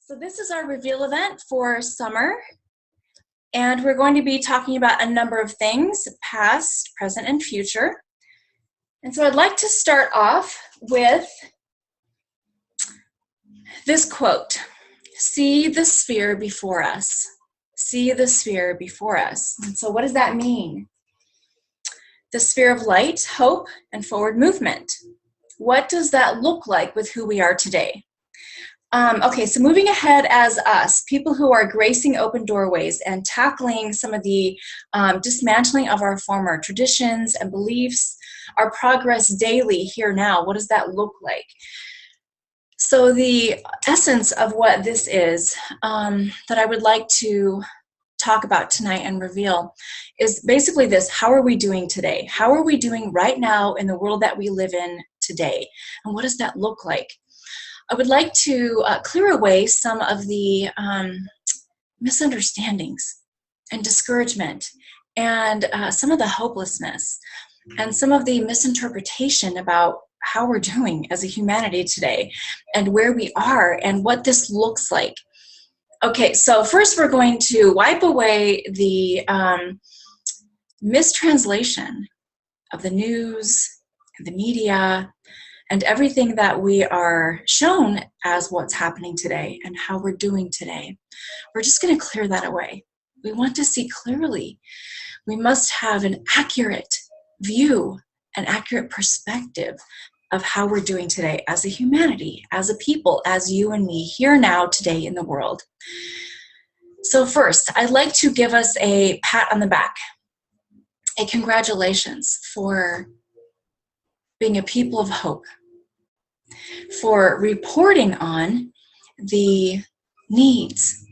So this is our reveal event for summer, and we're going to be talking about a number of things, past, present, and future. And so I'd like to start off with this quote: "See the sphere before us. See the sphere before us." And so what does that mean? The sphere of light, hope, and forward movement. What does that look like with who we are today? Okay, so moving ahead as us, people who are gracing open doorways and tackling some of the dismantling of our former traditions and beliefs, our progress daily here now, what does that look like? So the essence of what this is that I would like to talk about tonight and reveal is basically this: how are we doing today? How are we doing right now in the world that we live in today? And what does that look like? I would like to clear away some of the misunderstandings and discouragement and some of the hopelessness and some of the misinterpretation about how we're doing as a humanity today and where we are and what this looks like. Okay, so first we're going to wipe away the mistranslation of the news and the media and everything that we are shown as what's happening today and how we're doing today. We're just going to clear that away. We want to see clearly. We must have an accurate view, an accurate perspective of how we're doing today as a humanity, as a people, as you and me, here now, today in the world. So first, I'd like to give us a pat on the back, a congratulations for being a people of hope, for reporting on the needs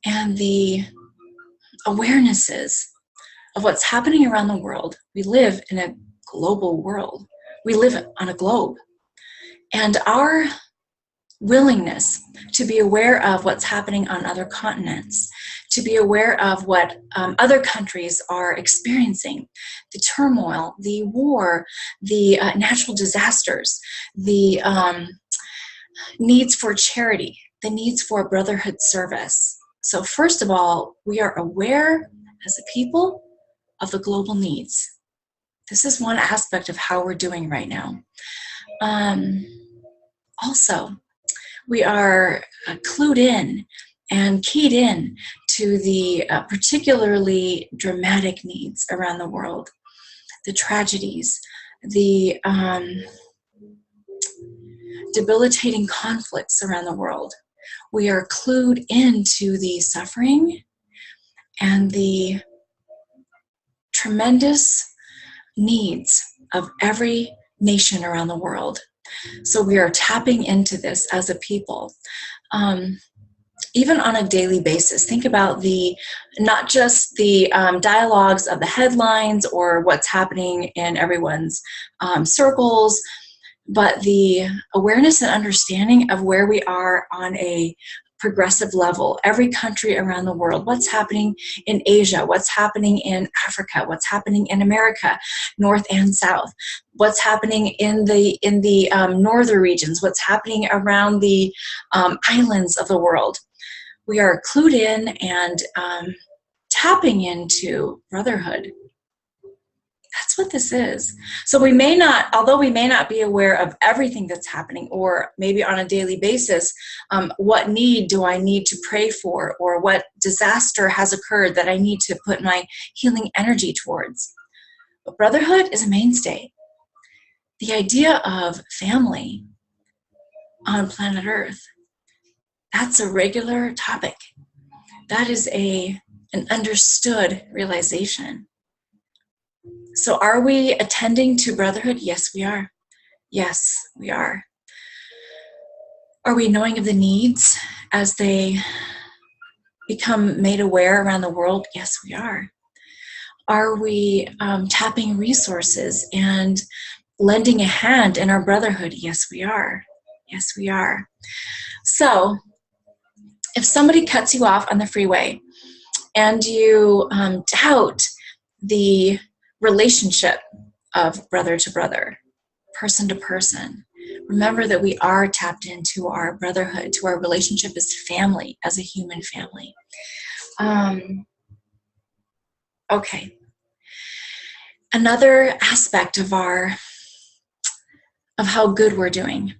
and the awarenesses of what's happening around the world. We live in a global world. We live on a globe. And our willingness to be aware of what's happening on other continents, to be aware of what other countries are experiencing, the turmoil, the war, the natural disasters, the needs for charity, the needs for brotherhood service. So first of all, we are aware as a people of the global needs. This is one aspect of how we're doing right now. Also, we are clued in and keyed in to the particularly dramatic needs around the world, the tragedies, the debilitating conflicts around the world. We are clued into the suffering and the tremendous needs of every nation around the world. So we are tapping into this as a people. Even on a daily basis, think about not just the dialogues of the headlines or what's happening in everyone's circles, but the awareness and understanding of where we are on a progressive level, every country around the world, what's happening in Asia, what's happening in Africa, what's happening in America, North and South, what's happening in the northern regions, what's happening around the islands of the world. We are clued in and tapping into brotherhood. That's what this is. So we may not, although we may not be aware of everything that's happening, or maybe on a daily basis, what need do I need to pray for, or what disaster has occurred that I need to put my healing energy towards. But brotherhood is a mainstay. The idea of family on planet Earth, that's a regular topic. That is an understood realization. So are we attending to brotherhood? Yes, we are. Yes, we are. Are we knowing of the needs as they become made aware around the world? Yes, we are. Are we tapping resources and lending a hand in our brotherhood? Yes, we are. Yes, we are. So if somebody cuts you off on the freeway and you doubt the relationship of brother to brother, person to person, Remember that we are tapped into our brotherhood, to our relationship as family, as a human family. Okay. Another aspect of how good we're doing,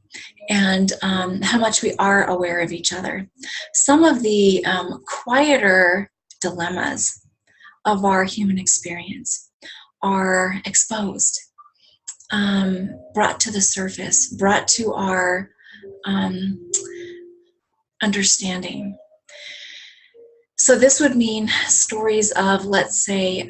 and how much we are aware of each other. Some of the quieter dilemmas of our human experience are exposed, brought to the surface, brought to our understanding. So this would mean stories of, let's say,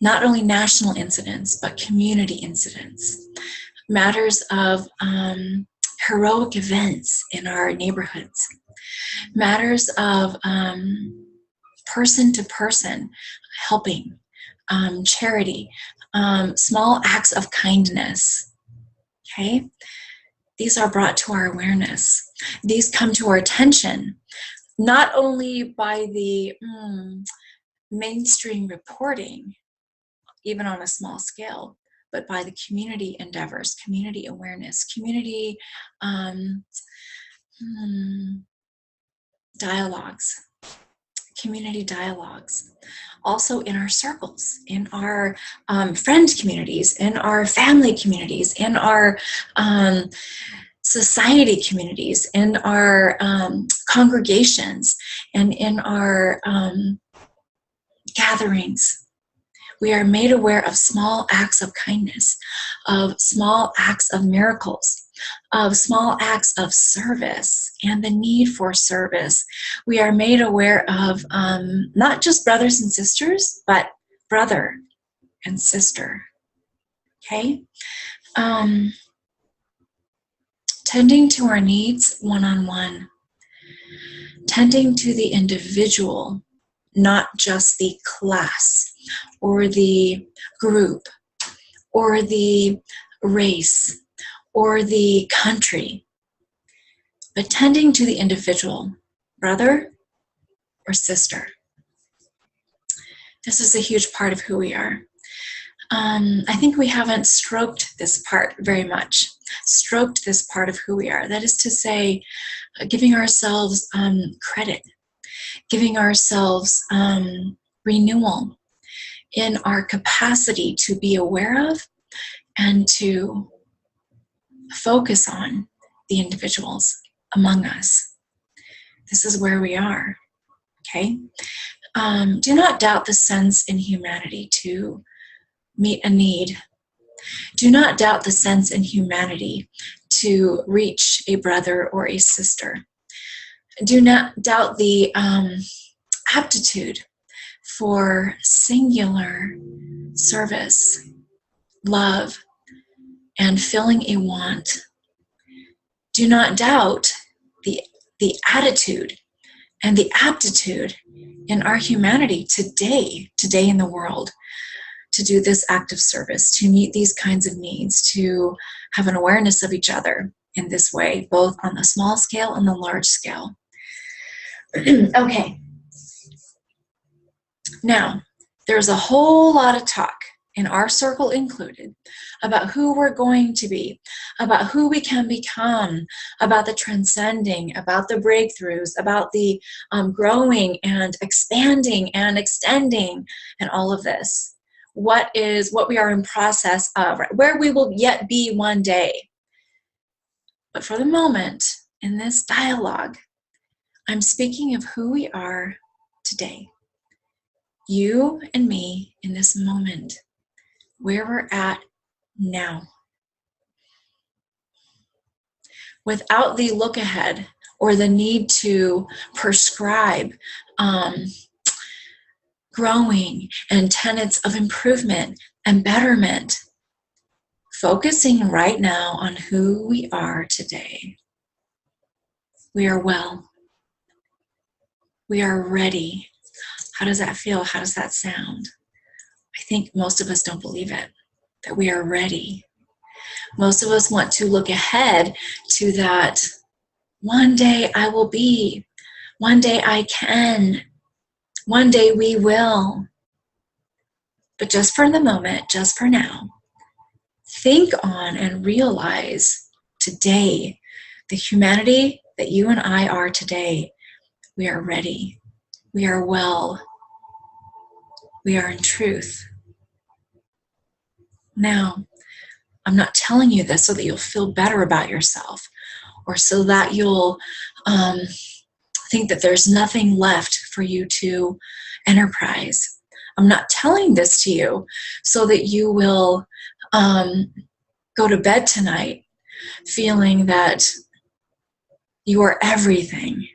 not only national incidents, but community incidents, matters of heroic events in our neighborhoods, matters of person to person helping, charity, small acts of kindness. Okay? These are brought to our awareness. These come to our attention, not only by the mainstream reporting, even on a small scale, but by the community endeavors, community awareness, community dialogues, also in our circles, in our friend communities, in our family communities, in our society communities, in our congregations, and in our gatherings. We are made aware of small acts of kindness, of small acts of miracles, of small acts of service and the need for service. We are made aware of not just brothers and sisters, but brother and sister. Okay? Tending to our needs one-on-one. Tending to the individual, not just the class or the group or the race or the country, but tending to the individual, brother or sister. This is a huge part of who we are. I think we haven't stroked this part very much, stroked this part of who we are. That is to say, giving ourselves credit, giving ourselves renewal in our capacity to be aware of and to focus on the individuals among us. This is where we are, okay? Do not doubt the sense in humanity to meet a need. Do not doubt the sense in humanity to reach a brother or a sister. Do not doubt the aptitude for singular service, love, and filling a want. Do not doubt the attitude and the aptitude in our humanity today in the world, to do this act of service, to meet these kinds of needs, to have an awareness of each other in this way, both on the small scale and the large scale. Okay. Now, there's a whole lot of talk, in our circle included, about who we're going to be, about who we can become, about the transcending, about the breakthroughs, about the growing and expanding and extending, and all of this. What we are in process of, right? Where we will yet be one day. But for the moment, in this dialogue, I'm speaking of who we are today. You and me in this moment, where we're at now. Without the look ahead or the need to prescribe growing and tenets of improvement and betterment. Focusing right now on who we are today. We are well. We are ready. How does that feel? How does that sound? I think most of us don't believe it, that we are ready. Most of us want to look ahead to that one day I will be, one day I can, one day we will. But just for the moment, just for now, think on and realize today, the humanity that you and I are today, we are ready. We are well. We are in truth. Now, I'm not telling you this so that you'll feel better about yourself or so that you'll think that there's nothing left for you to enterprise. I'm not telling this to you so that you will go to bed tonight feeling that you are everything.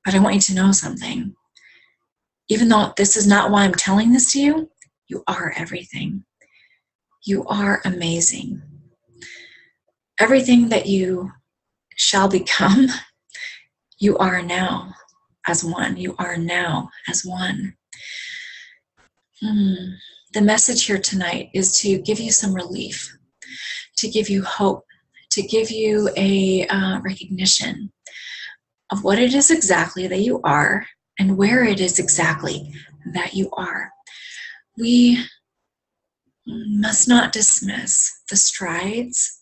But I want you to know something. Even though this is not why I'm telling this to you, you are everything. You are amazing. Everything that you shall become, you are now as one. You are now as one. The message here tonight is to give you some relief, to give you hope, to give you a recognition of what it is exactly that you are and where it is exactly that you are. We must not dismiss the strides,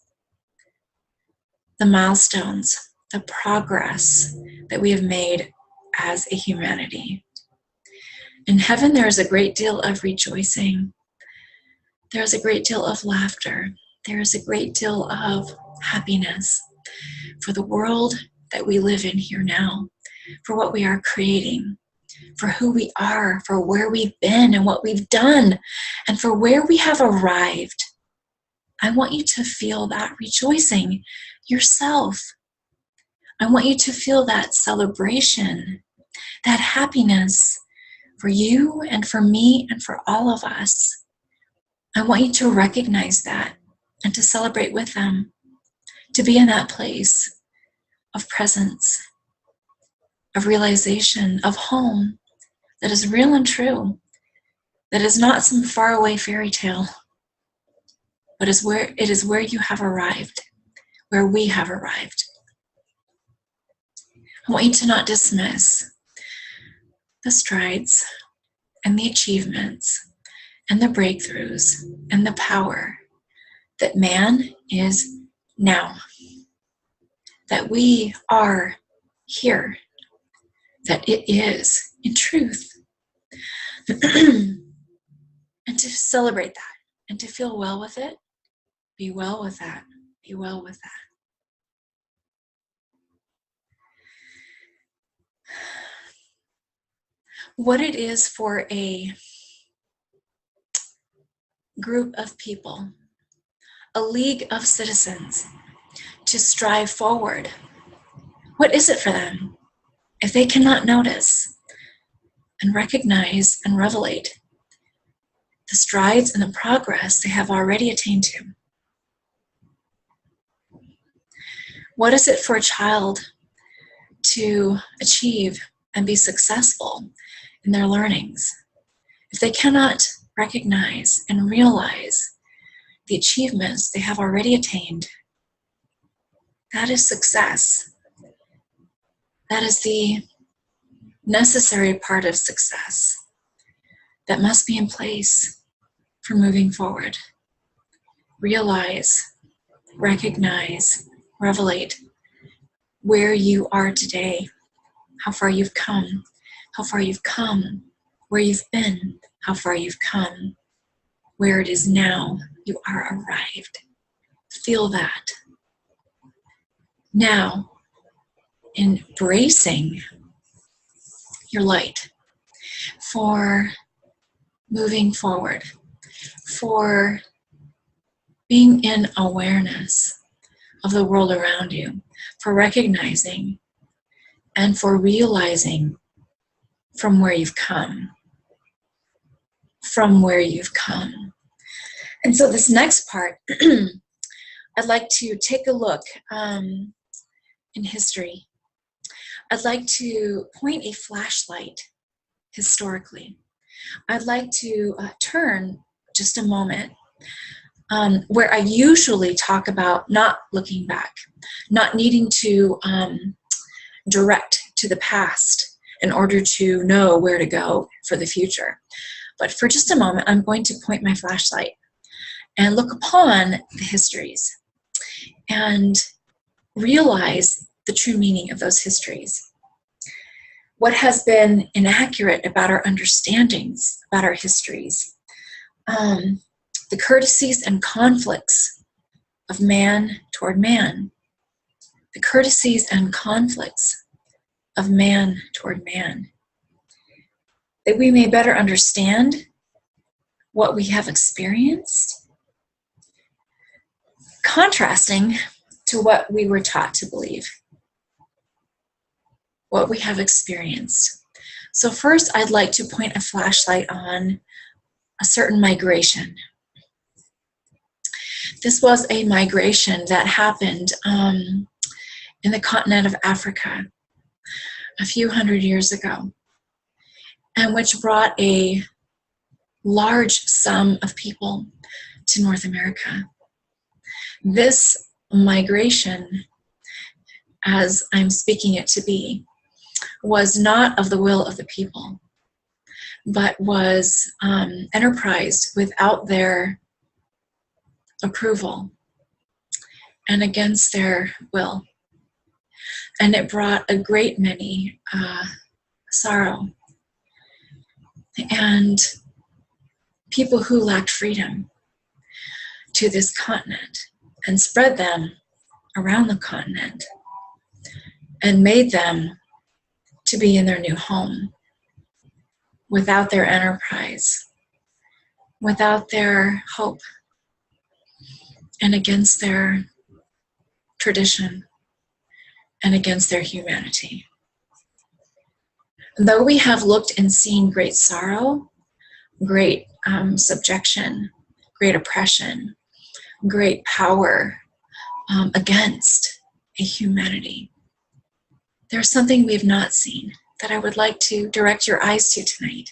the milestones, the progress that we have made as a humanity. In heaven, there is a great deal of rejoicing. There is a great deal of laughter. There is a great deal of happiness for the world that we live in here now, for what we are creating, for who we are, for where we've been and what we've done, and for where we have arrived. I want you to feel that rejoicing yourself. I want you to feel that celebration, that happiness for you and for me and for all of us. I want you to recognize that and to celebrate with them, to be in that place of presence, of realization, of home that is real and true, that is not some faraway fairy tale, but it is where you have arrived, where we have arrived. I want you to not dismiss the strides and the achievements and the breakthroughs and the power that man is now, that we are here, that it is in truth. And to celebrate that and to feel well with it, be well with that, be well with that. What it is for a group of people, a league of citizens, to strive forward. What is it for them if they cannot notice and recognize and revelate the strides and the progress they have already attained to? What is it for a child to achieve and be successful in their learnings if they cannot recognize and realize the achievements they have already attained? That is success. That is the necessary part of success that must be in place for moving forward. Realize, recognize, revelate where you are today, how far you've come, where you've been, how far you've come, where it is now you are arrived. Feel that. Now, embracing your light for moving forward, for being in awareness of the world around you, for recognizing and for realizing from where you've come. From where you've come. And so this next part, I'd like to take a look in history. I'd like to point a flashlight historically. I'd like to turn just a moment where I usually talk about not looking back, not needing to direct to the past in order to know where to go for the future. But for just a moment, I'm going to point my flashlight and look upon the histories and realize the true meaning of those histories. What has been inaccurate about our understandings about our histories, the courtesies and conflicts of man toward man, the courtesies and conflicts of man toward man, that we may better understand what we have experienced, contrasting to what we were taught to believe, what we have experienced. So first, I'd like to point a flashlight on a certain migration. This was a migration that happened in the continent of Africa a few hundred years ago, and which brought a large sum of people to North America. This migration, as I'm speaking it to be, was not of the will of the people, but was enterprised without their approval and against their will. And it brought a great many sorrow and people who lacked freedom to this continent, and spread them around the continent and made them to be in their new home without their enterprise, without their hope, and against their tradition and against their humanity. Though we have looked and seen great sorrow, great subjection, great oppression, great power against a humanity, there's something we have not seen that I would like to direct your eyes to tonight.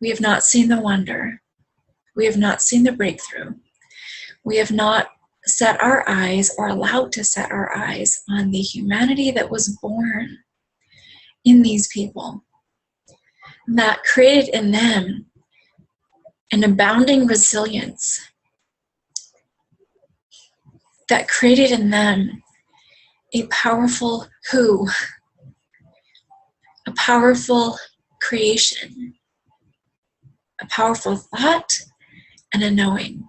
We have not seen the wonder. We have not seen the breakthrough. We have not set our eyes or allowed to set our eyes on the humanity that was born in these people, that created in them an abounding resilience, that created in them a powerful who, a powerful creation, a powerful thought, and a knowing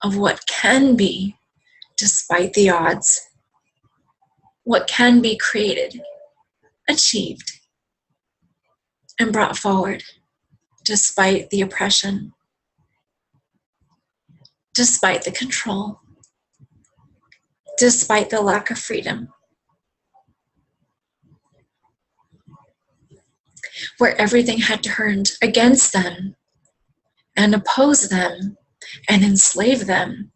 of what can be despite the odds, what can be created, achieved, and brought forward despite the oppression, despite the control, despite the lack of freedom, where everything had turned against them and opposed them and enslaved them.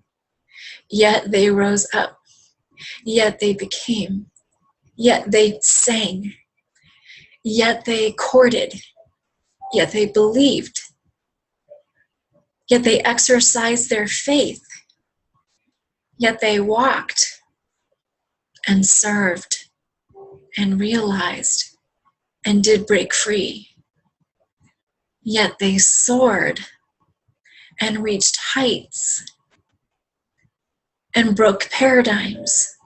Yet they rose up, yet they became, yet they sang, yet they courted, yet they believed, yet they exercised their faith, yet they walked and served and realized and did break free, yet they soared and reached heights and broke paradigms,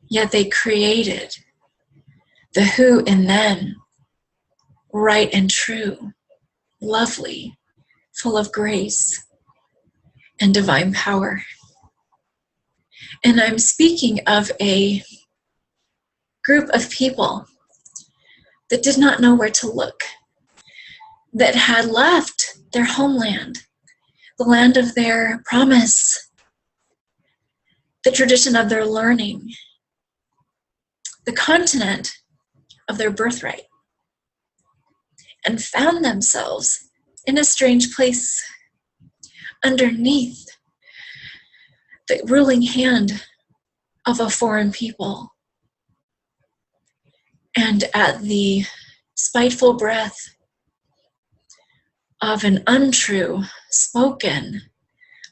yet they created the who in them, right and true, lovely, full of grace and divine power. And I'm speaking of a group of people that did not know where to look, that had left their homeland, the land of their promise, the tradition of their learning, the continent of their birthright, and found themselves in a strange place underneath the ruling hand of a foreign people, and at the spiteful breath of an untrue spoken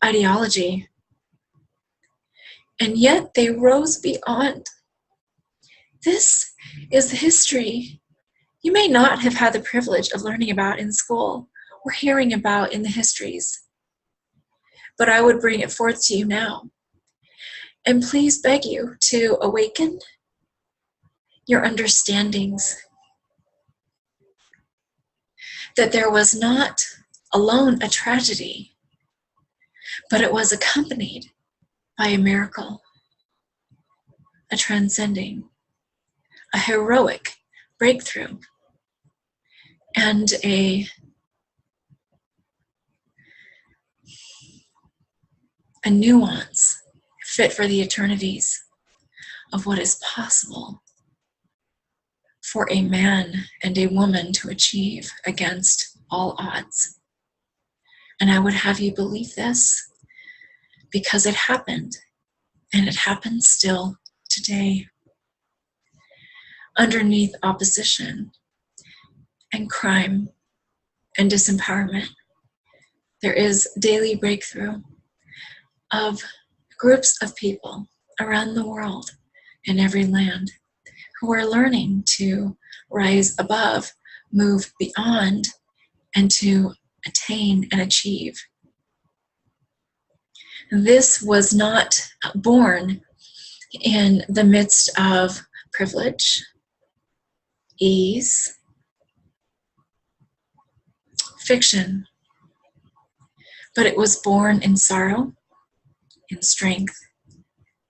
ideology. And yet they rose beyond. This is the history you may not have had the privilege of learning about in school or hearing about in the histories. But I would bring it forth to you now. And please beg you to awaken your understandings that there was not alone a tragedy, but it was accompanied by a miracle, a transcending, a heroic breakthrough, and a nuance fit for the eternities of what is possible for a man and a woman to achieve against all odds. And I would have you believe this because it happened, and it happens still today. Underneath opposition and crime and disempowerment, there is daily breakthrough of groups of people around the world in every land who are learning to rise above, move beyond, and to attain and achieve. This was not born in the midst of privilege, ease, fiction, but it was born in sorrow, in strength,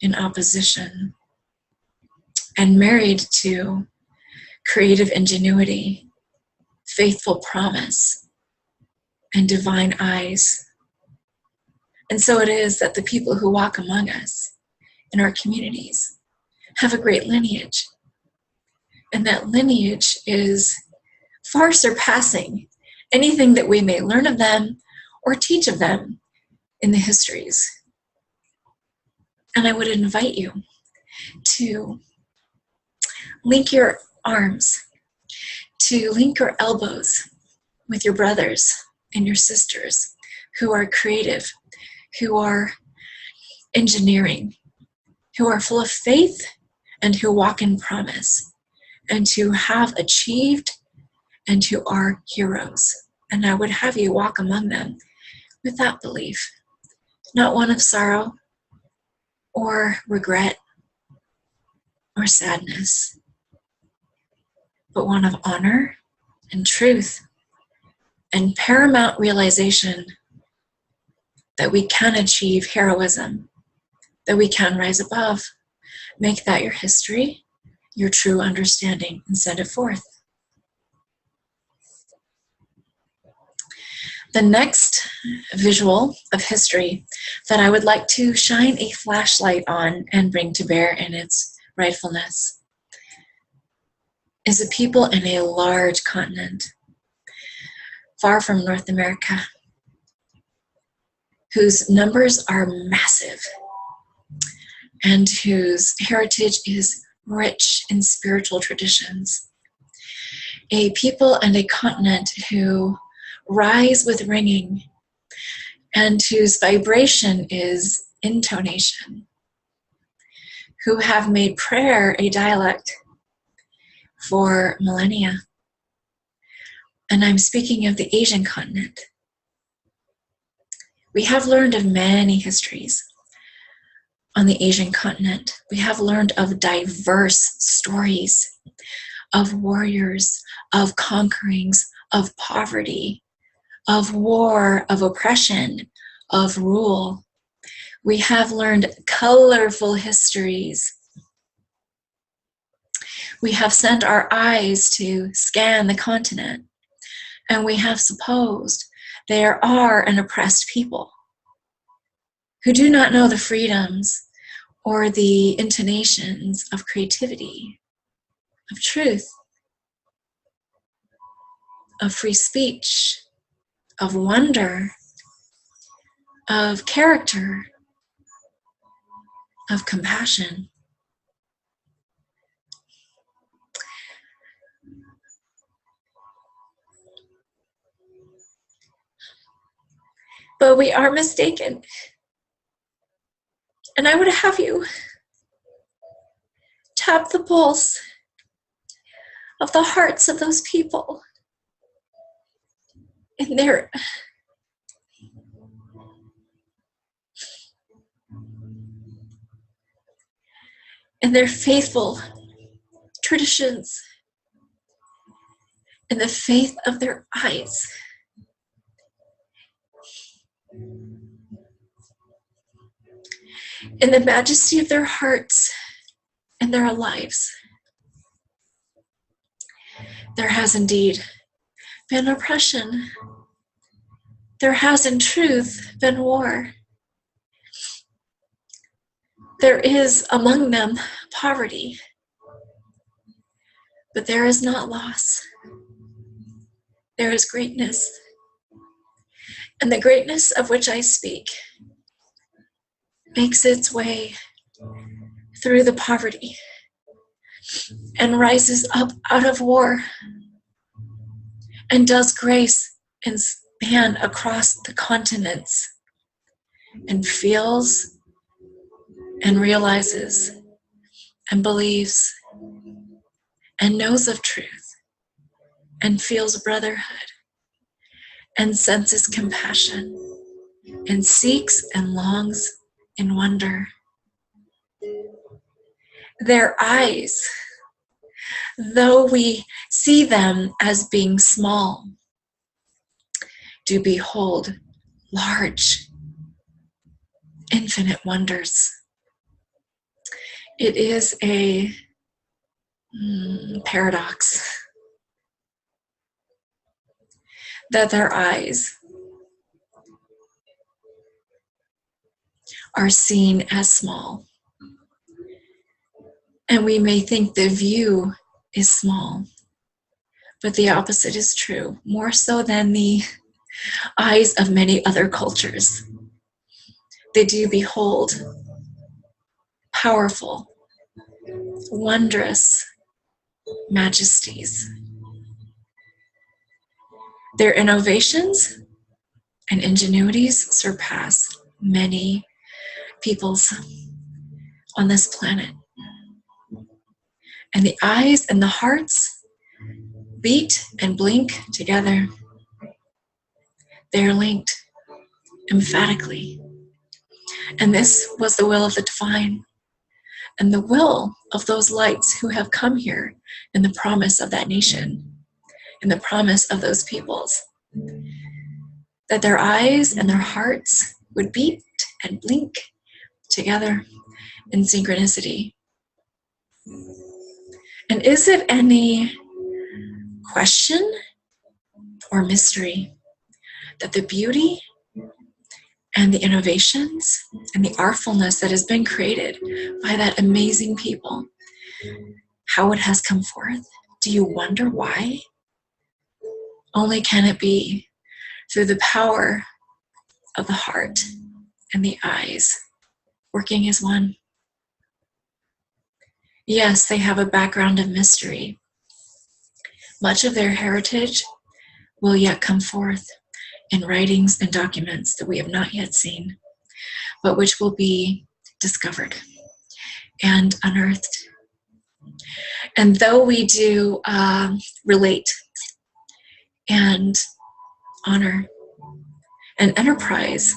in opposition, and married to creative ingenuity, faithful promise, and divine eyes. And so it is that the people who walk among us in our communities have a great lineage. And that lineage is far surpassing anything that we may learn of them or teach of them in the histories. And I would invite you to link your arms, to link your elbows with your brothers and your sisters who are creative, who are engineering, who are full of faith, and who walk in promise, and who have achieved, and who are heroes. And I would have you walk among them with that belief, not one of sorrow or regret or sadness, but one of honor and truth and paramount realization that we can achieve heroism, that we can rise above. Make that your history, your true understanding, and send it forth. The next visual of history that I would like to shine a flashlight on and bring to bear in its rightfulness is a people in a large continent, far from North America, whose numbers are massive and whose heritage is rich in spiritual traditions. A people and a continent who rise with ringing and whose vibration is intonation, who have made prayer a dialect for millennia. And I'm speaking of the Asian continent. We have learned of many histories on the Asian continent. We have learned of diverse stories of warriors, of conquerings, of poverty, of war, of oppression, of rule. We have learned colorful histories. We have sent our eyes to scan the continent, and we have supposed there are an oppressed people who do not know the freedoms or the intonations of creativity, of truth, of free speech, of wonder, of character, of compassion. But we are mistaken. And I would have you tap the pulse of the hearts of those people in their faithful traditions, in the faith of their eyes, in the majesty of their hearts and their lives. There has indeed been oppression. There has in truth been war. There is among them poverty, but there is not loss. There is greatness. And the greatness of which I speak makes its way through the poverty and rises up out of war and does grace and span across the continents and feels and realizes and believes and knows of truth and feels brotherhood and senses compassion and seeks and longs in wonder. Their eyes, though we see them as being small, do behold large, infinite wonders. It is a paradox that their eyes are seen as small. And we may think the view is small, but the opposite is true, more so than the eyes of many other cultures. They do behold powerful, wondrous majesties. Their innovations and ingenuities surpass many peoples on this planet. And the eyes and the hearts beat and blink together. They are linked emphatically. And this was the will of the divine and the will of those lights who have come here in the promise of that nation, in the promise of those peoples, that their eyes and their hearts would beat and blink together in synchronicity. And is it any question or mystery that the beauty and the innovations and the artfulness that has been created by that amazing people, how it has come forth? Do you wonder why? Only can it be through the power of the heart and the eyes working as one. Yes, they have a background of mystery. Much of their heritage will yet come forth in writings and documents that we have not yet seen, but which will be discovered and unearthed. And though we do relate and honor and enterprise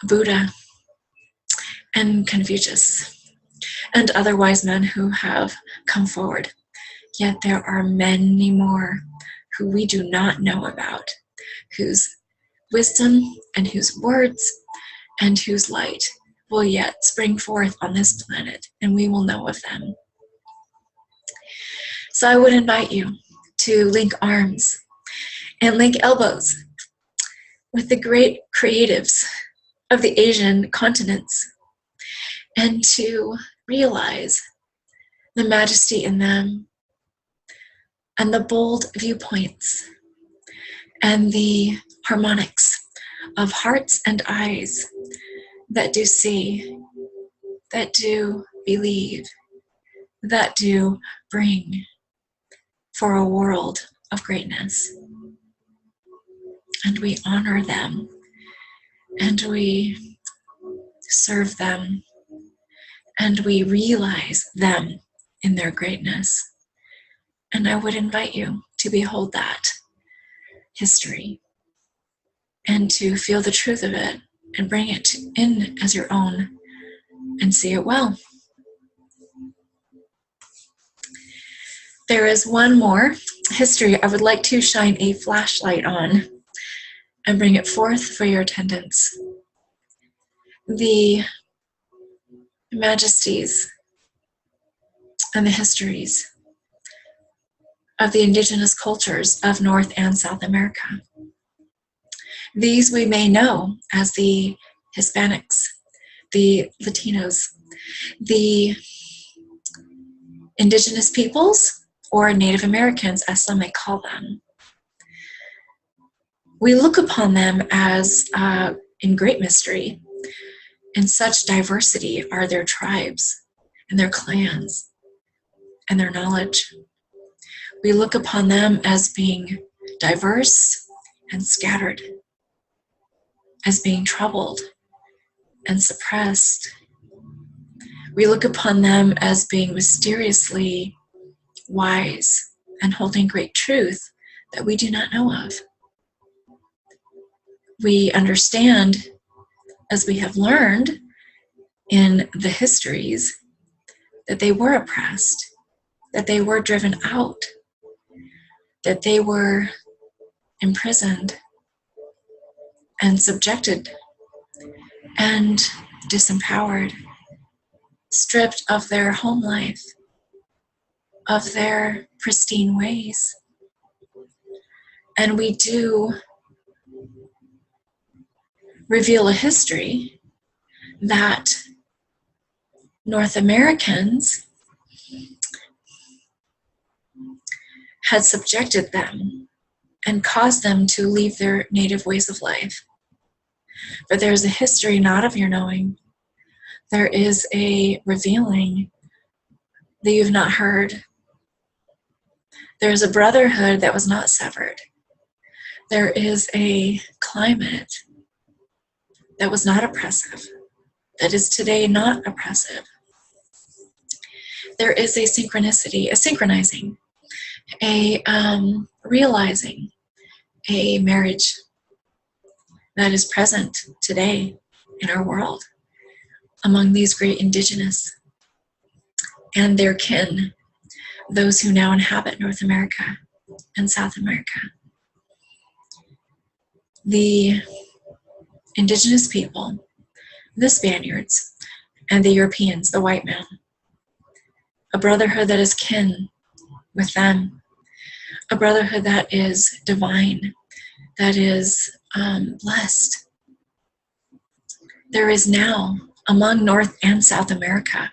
Buddha and Confucius and other wise men who have come forward, yet there are many more who we do not know about, whose wisdom and whose words and whose light will yet spring forth on this planet, and we will know of them. So I would invite you to link arms and link elbows with the great creatives of the Asian continents and to realize the majesty in them and the bold viewpoints and the harmonics of hearts and eyes that do see, that do believe, that do bring for a world of greatness. And we honor them, and we serve them, and we realize them in their greatness. And I would invite you to behold that history and to feel the truth of it and bring it in as your own and see it well. There is one more history I would like to shine a flashlight on and bring it forth for your attendance. The majesties and the histories of the indigenous cultures of North and South America. These we may know as the Hispanics, the Latinos, the indigenous peoples, or Native Americans, as some may call them. We look upon them as, in great mystery, in such diversity are their tribes and their clans and their knowledge. We look upon them as being diverse and scattered, as being troubled and suppressed. We look upon them as being mysteriously wise and holding great truth that we do not know of. We understand, as we have learned in the histories, that they were oppressed, that they were driven out, that they were imprisoned and subjected and disempowered, stripped of their home life, of their pristine ways. And we do reveal a history that North Americans had subjected them and caused them to leave their native ways of life. But there is a history not of your knowing. There is a revealing that you've not heard. There is a brotherhood that was not severed. There is a climate that was not oppressive, that is today not oppressive. There is a synchronicity, a synchronizing, a realizing, a marriage that is present today in our world among these great indigenous and their kin, those who now inhabit North America and South America. The indigenous people, the Spaniards, and the Europeans, the white man, a brotherhood that is kin with them, a brotherhood that is divine, that is blessed. There is now, among North and South America,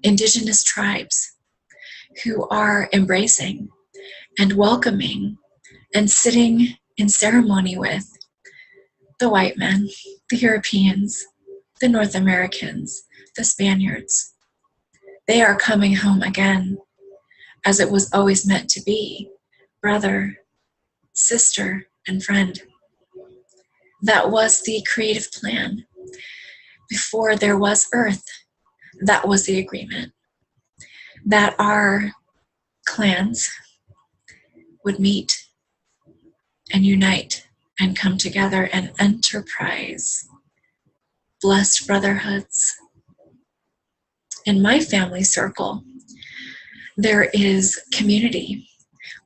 indigenous tribes who are embracing and welcoming and sitting in ceremony with the white men, the Europeans, the North Americans, the Spaniards. They are coming home again, as it was always meant to be, brother, sister, and friend. That was the creative plan. Before there was earth, that was the agreement. That our clans would meet and unite and come together and enterprise blessed brotherhoods. In my family circle, there is community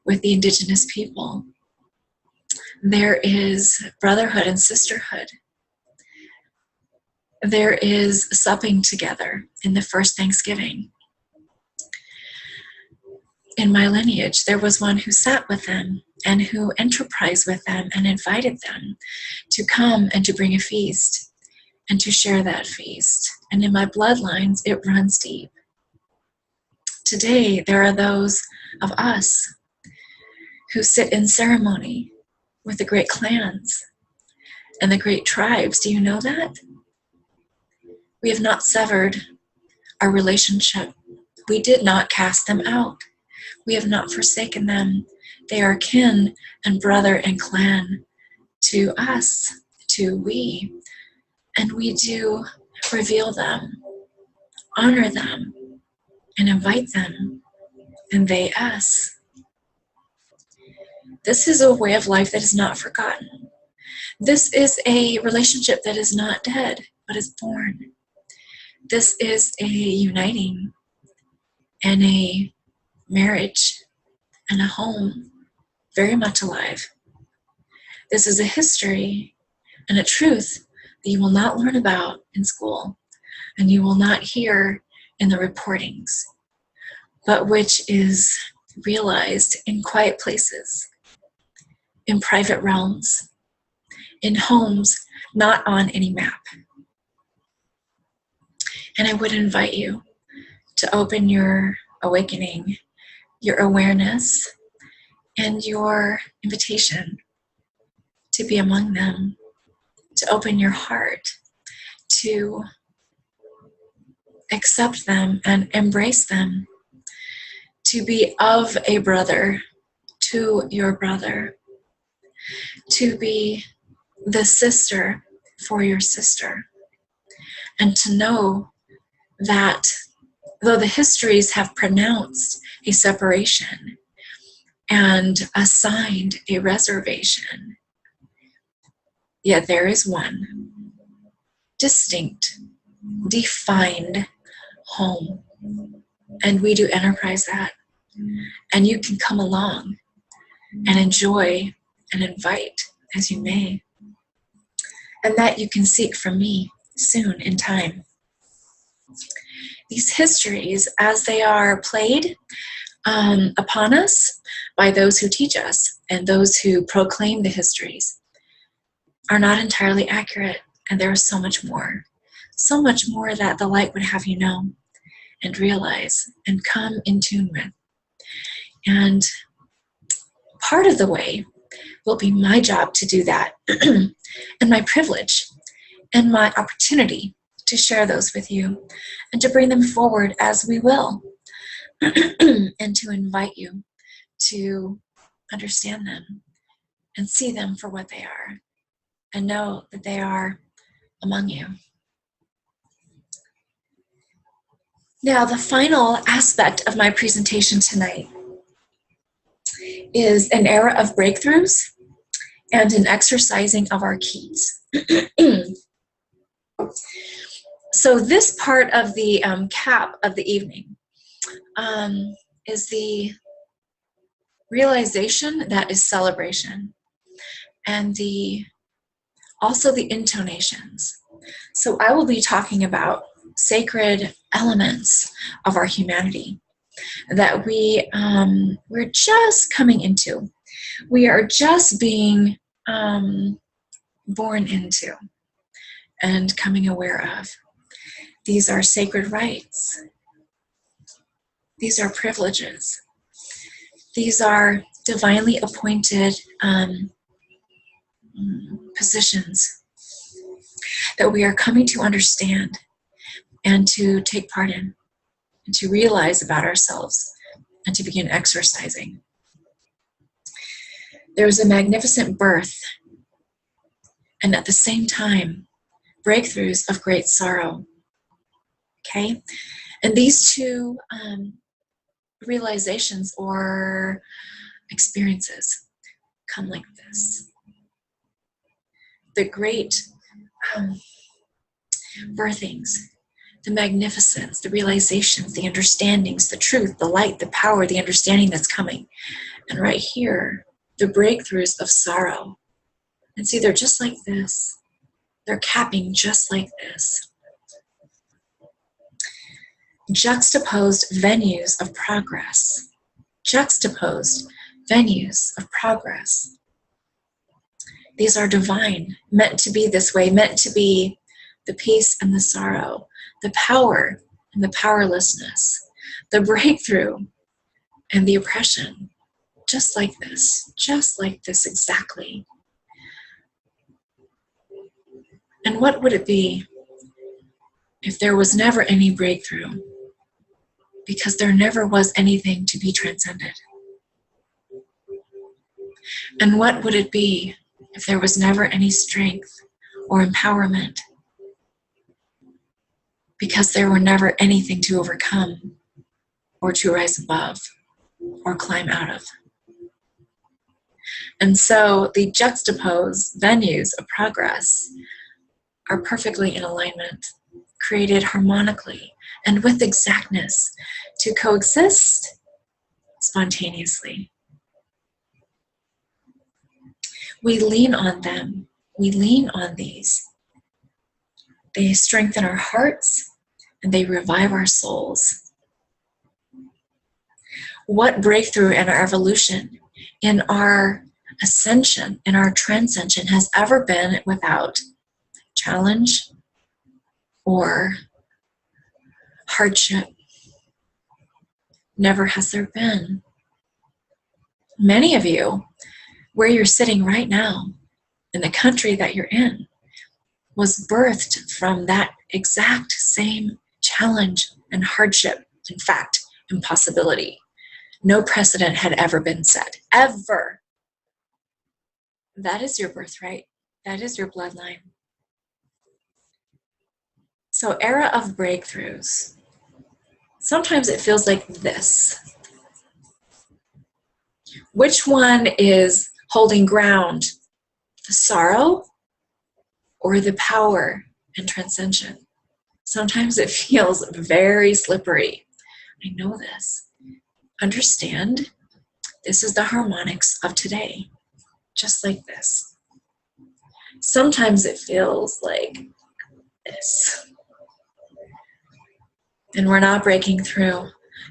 with the indigenous people. There is brotherhood and sisterhood. There is supping together in the first Thanksgiving. In my lineage, there was one who sat with them and who enterprised with them and invited them to come and to bring a feast and to share that feast. And in my bloodlines, it runs deep. Today, there are those of us who sit in ceremony with the great clans and the great tribes. Do you know that? We have not severed our relationship. We did not cast them out. We have not forsaken them. They are kin and brother and clan to us, to we. And we do reveal them, honor them, and invite them, and they us. This is a way of life that is not forgotten. This is a relationship that is not dead, but is born. This is a uniting and a marriage and a home very much alive. This is a history and a truth that you will not learn about in school and you will not hear in the reportings, but which is realized in quiet places, in private realms, in homes not on any map. And I would invite you to open your awakening, your awareness, and your invitation to be among them, to open your heart, to accept them and embrace them, to be of a brother to your brother, to be the sister for your sister, and to know that though the histories have pronounced a separation and assigned a reservation, yet there is one distinct, defined home. And we do enterprise that. And you can come along and enjoy and invite as you may. And that you can seek from me soon in time. These histories, as they are played upon us by those who teach us and those who proclaim the histories, are not entirely accurate. And there is so much more that the light would have you know and realize and come in tune with. And part of the way will be my job to do that and my privilege and my opportunity to share those with you and to bring them forward as we will and to invite you to understand them and see them for what they are and know that they are among you. Now, the final aspect of my presentation tonight is an era of breakthroughs and an exercising of our keys. So this part of the cap of the evening is the realization that is celebration, and also the intonations. So I will be talking about sacred elements of our humanity that we're just coming into. We are just being born into and coming aware of. These are sacred rights. These are privileges. These are divinely appointed positions that we are coming to understand and to take part in and to realize about ourselves and to begin exercising. There's a magnificent birth and at the same time breakthroughs of great sorrow. Okay? And these two realizations or experiences come like this. The great birthings, the magnificence, the realizations, the understandings, the truth, the light, the power, the understanding that's coming. And right here, the breakthroughs of sorrow. And see, they're just like this. They're capping just like this. Juxtaposed venues of progress. Juxtaposed venues of progress. These are divine, meant to be this way, meant to be the peace and the sorrow, the power and the powerlessness, the breakthrough and the oppression. Just like this exactly. And what would it be if there was never any breakthrough? Because there never was anything to be transcended. And what would it be if there was never any strength or empowerment? Because there were never anything to overcome or to rise above or climb out of. And so the juxtaposed venues of progress are perfectly in alignment, created harmonically and with exactness to coexist spontaneously. We lean on them. We lean on these. They strengthen our hearts and they revive our souls. What breakthrough in our evolution, in our ascension, in our transcension has ever been without challenge or hardship? Never has there been. Many of you, where you're sitting right now, in the country that you're in, was birthed from that exact same challenge and hardship. In fact, impossibility. No precedent had ever been set, ever. That is your birthright. That is your bloodline. So, era of breakthroughs. Sometimes it feels like this. Which one is holding ground? The sorrow or the power and transcension? Sometimes it feels very slippery. I know this. Understand, this is the harmonics of today, just like this. Sometimes it feels like this. And we're not breaking through,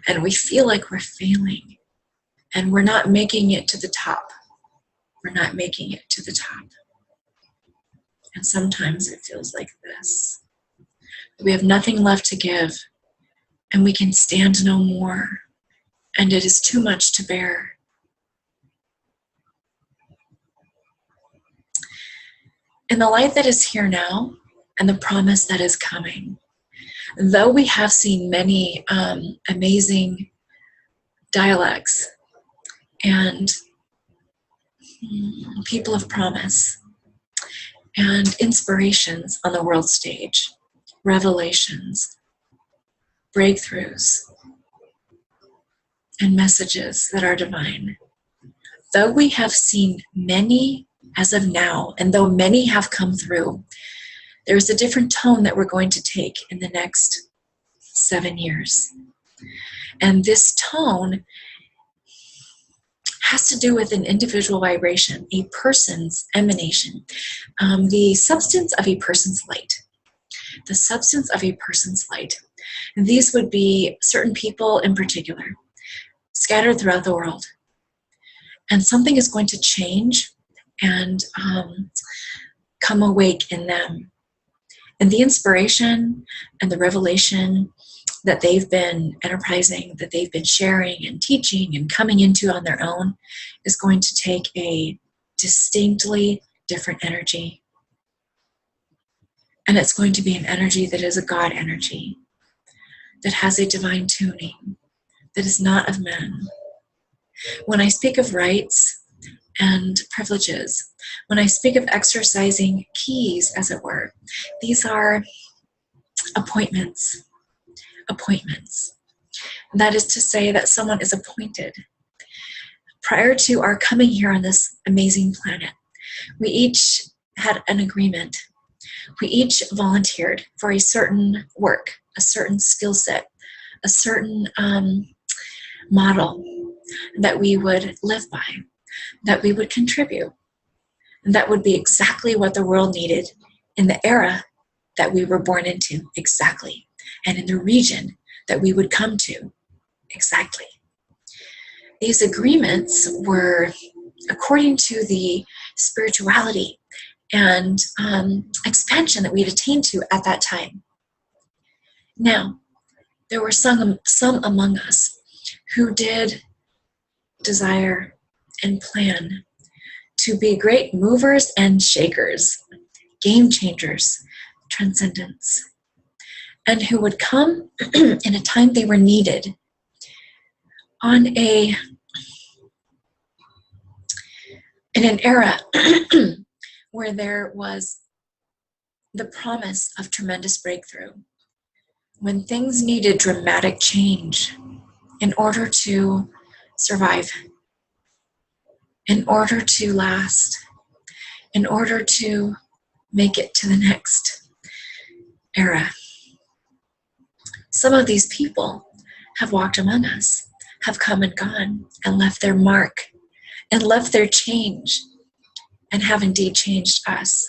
and we feel like we're failing, and we're not making it to the top. We're not making it to the top. And sometimes it feels like this. We have nothing left to give, and we can stand no more, and it is too much to bear. In the light that is here now, and the promise that is coming, though we have seen many amazing dialects and people of promise and inspirations on the world stage, revelations, breakthroughs, and messages that are divine. Though we have seen many as of now, and though many have come through, there's a different tone that we're going to take in the next 7 years. And this tone has to do with an individual vibration, a person's emanation, the substance of a person's light. The substance of a person's light. And these would be certain people in particular, scattered throughout the world. And something is going to change and come awake in them. And the inspiration and the revelation that they've been enterprising, that they've been sharing and teaching and coming into on their own is going to take a distinctly different energy. And it's going to be an energy that is a God energy, that has a divine tuning, that is not of men. When I speak of rights and privileges, when I speak of exercising keys, as it were, these are appointments. Appointments. That is to say that someone is appointed. Prior to our coming here on this amazing planet, we each had an agreement. We each volunteered for a certain work, a certain skill set, a certain model that we would live by, that we would contribute. And that would be exactly what the world needed in the era that we were born into, exactly. And in the region that we would come to, exactly. These agreements were according to the spirituality and expansion that we had attained to at that time. Now, there were some among us who did desire and plan to be great movers and shakers, game changers, transcendents, and who would come in a time they were needed in an era where there was the promise of tremendous breakthrough, when things needed dramatic change in order to survive, in order to last, in order to make it to the next era. Some of these people have walked among us, have come and gone, and left their mark, and left their change, and have indeed changed us.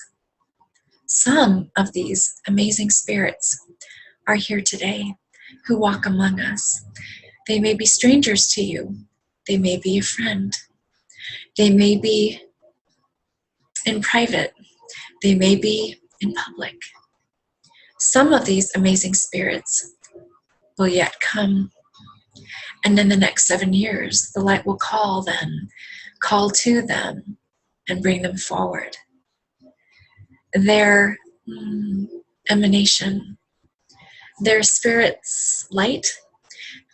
Some of these amazing spirits are here today who walk among us. They may be strangers to you. They may be a friend. They may be in private. They may be in public. Some of these amazing spirits will yet come. And in the next 7 years, the light will call them, call to them, and bring them forward. Their emanation, their spirit's light,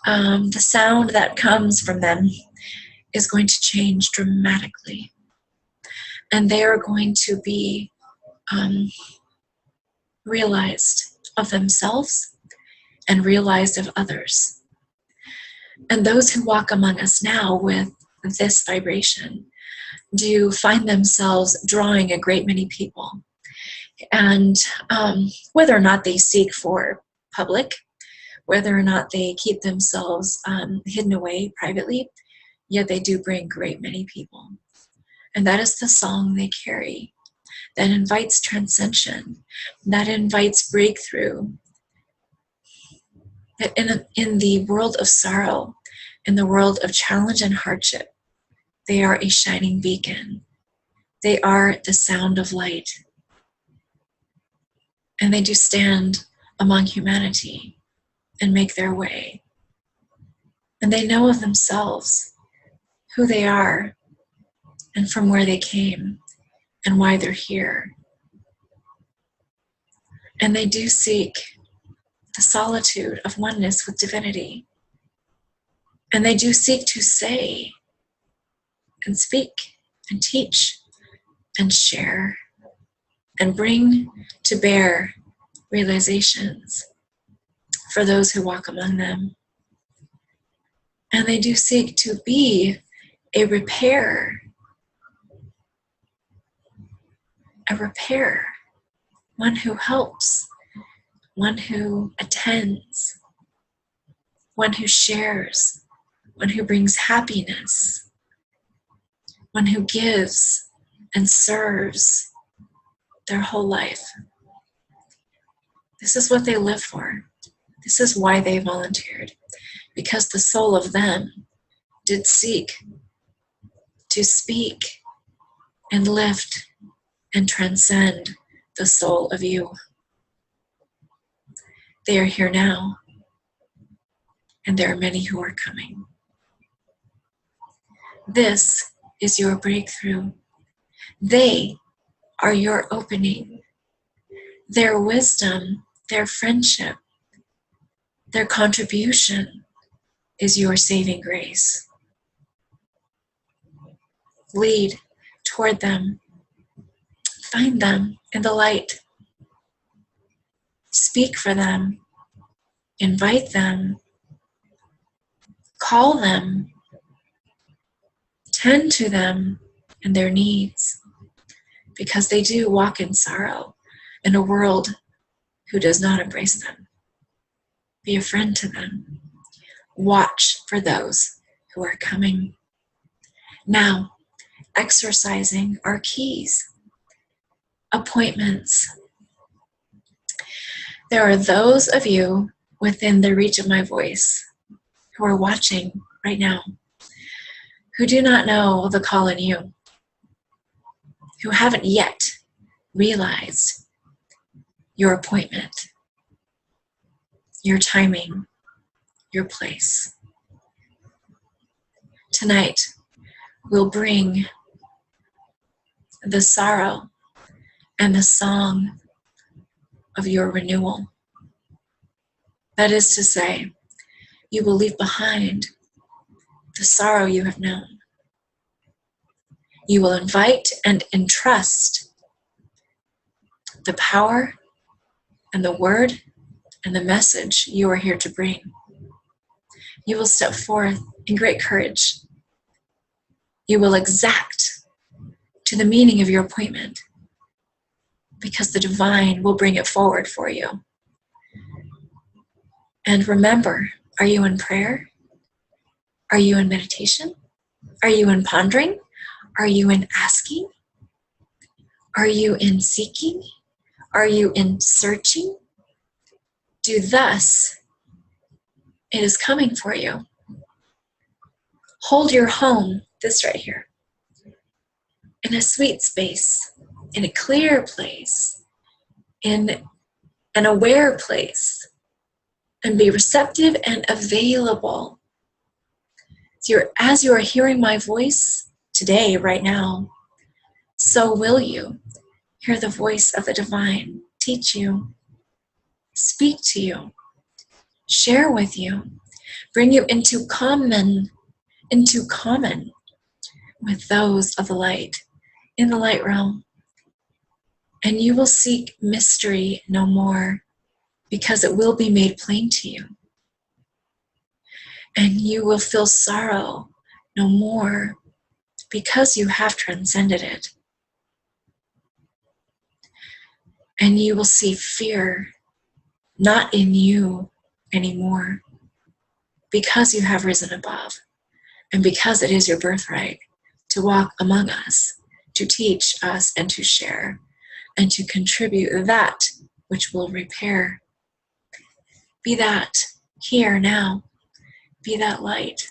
the sound that comes from them is going to change dramatically. And they are going to be realized of themselves and realized of others. And those who walk among us now with this vibration do find themselves drawing a great many people. And whether or not they seek for public, whether or not they keep themselves hidden away privately, yet they do bring great many people. And that is the song they carry. That invites transcension. That invites breakthrough. That in the world of sorrow, in the world of challenge and hardship, they are a shining beacon. They are the sound of light. And they do stand among humanity and make their way. And they know of themselves, who they are, and from where they came, and why they're here. And they do seek the solitude of oneness with divinity. And they do seek to say and speak and teach and share and bring to bear realizations for those who walk among them. And they do seek to be a repair, one who helps, one who attends, one who shares, one who brings happiness, one who gives and serves their whole life. This is what they live for. This is why they volunteered, because the soul of them did seek to speak and lift and transcend the soul of you. They are here now, and there are many who are coming. This is your breakthrough. They are your opening. Their wisdom, their friendship, their contribution is your saving grace. Lead toward them. Find them in the light. Speak for them. Invite them. Call them. Tend to them and their needs, because they do walk in sorrow in a world who does not embrace them. Be a friend to them. Watch for those who are coming. Now, exercising our keys. Appointments. There are those of you within the reach of my voice who are watching right now, who do not know the call in you, who haven't yet realized your appointment, your timing, your place. Tonight, we'll bring the sorrow and the song of your renewal. That is to say, you will leave behind the sorrow you have known. You will invite and entrust the power and the word and the message you are here to bring. You will step forth in great courage You will exact to the meaning of your appointment, because the divine will bring it forward for you. And remember, are you in prayer? Are you in meditation? Are you in pondering? Are you in asking? Are you in seeking? Are you in searching? Do thus. It is coming for you. Hold your home, this right here, in a sweet space, in a clear place, in an aware place, and be receptive and available. As you are hearing my voice today, right now, so will you hear the voice of the divine teach you, speak to you, share with you, bring you into common with those of the light, in the light realm. And you will seek mystery no more, because it will be made plain to you. And you will feel sorrow no more, because you have transcended it. And you will see fear not in you anymore, because you have risen above, and because it is your birthright to walk among us, to teach us, and to share, and to contribute that which will repair. Be that here now. Be that light.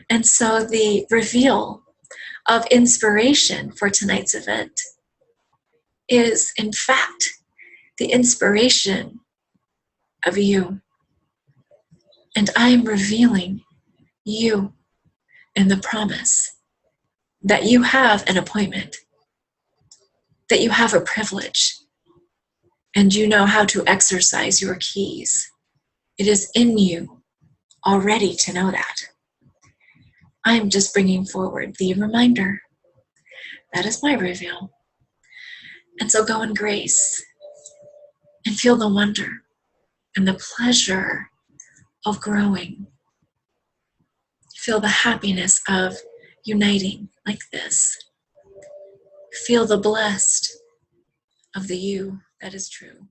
And so the reveal of inspiration for tonight's event is, in fact, the inspiration of you. And I am revealing you in the promise that you have an appointment, that you have a privilege, and you know how to exercise your keys. It is in you already to know that. I am just bringing forward the reminder. That is my reveal. And so go in grace and feel the wonder and the pleasure of growing. Feel the happiness of uniting like this. Feel the blessed of the you that is true.